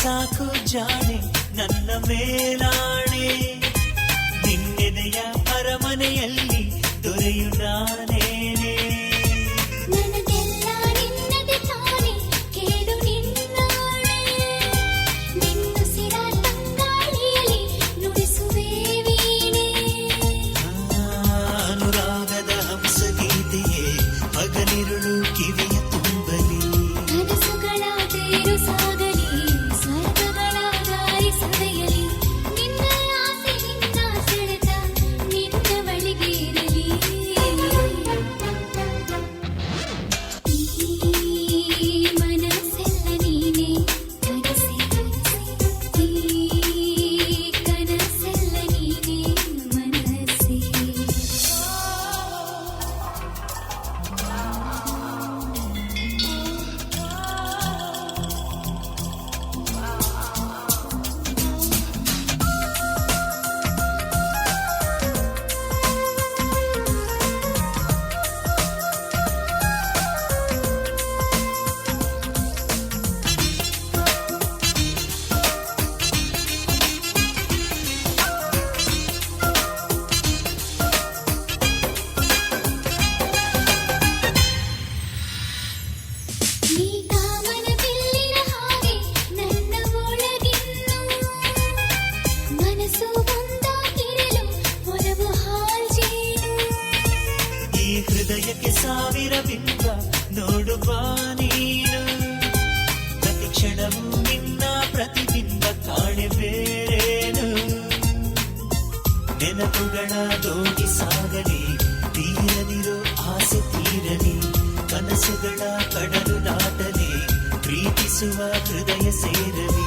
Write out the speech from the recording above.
ಸಾಕು ಜಾಣೆ ನನ್ನ ಮೇಲಾಣೆ, ನಿನ್ನೆದೆಯ ಅರಮನೆಯಲ್ಲಿ ದೊರೆಯು ನಾನೇನೆ. ನನಗೆಲ್ಲ ನಿನ್ನದೆ ತಾನೆ ಕೇಳು ನಿನ್ನಾಣೆ, ನಿನ್ನುಸಿರ ತಂಗಾಳಿಯಲ್ಲಿ ನುಡಿಸುವೆ ವೀಣೆ. ಅನುರಾಗದ ಹಂಸಗೀತೆಯೇ ಹಗಲಿರುಳು ಕಿವಿಯ ತುಂಬಲಿ, ಕನಸುಗಳ ತೇರು ಸಾಗಲಿ, ಸ್ವರ್ಗಗಳ ದಾರಿ ಸವೆಯಲಿ. ನಿನ್ನ ಆಸೆ ನಿನ್ನ ಸೆಳೆತ ನಿನ್ನ ಬಳಿಗೆ ಇರಲಿ. ಈ ಮನಸ್ಸೆಲ್ಲ ನೀನೇ ಕನಸೆ ಕನಸೆ, ಈ ಕನಸೆಲ್ಲ ನೀನೇ ಮನಸ್ಸೇ. ನೀ ಕಾಮನ ಬಿಲ್ಲಿನ ಹಾಗೆ ನನ್ನ ಒಳಗಿನ್ನು, ಮನಸ್ಸು ಒಂದಾಗಿರಲು ಒಲವು ಹಾಲ್ಜೇನು. ಈ ಹೃದಯಕ್ಕೆ ಸಾವಿರ ಬಿಂಬ ನೋಡುವ ನೀನು, ಪ್ರತಿ ಕ್ಷಣವೂ ನಿನ್ನ ಪ್ರತಿಬಿಂಬ ಕಾಣೆ ಬೇರೇನು. ನೆನಪುಗಳ ದೋಣಿ ಸಾಗಲಿ, ತೀರದಿರೋ ಆಸೆ ತೀರಲಿ, ಕನಸುಗಳ ಕಡಲು ದಾಟಲಿ, ಪ್ರೀತಿಸುವ ಹೃದಯ ಸೇರಲಿ.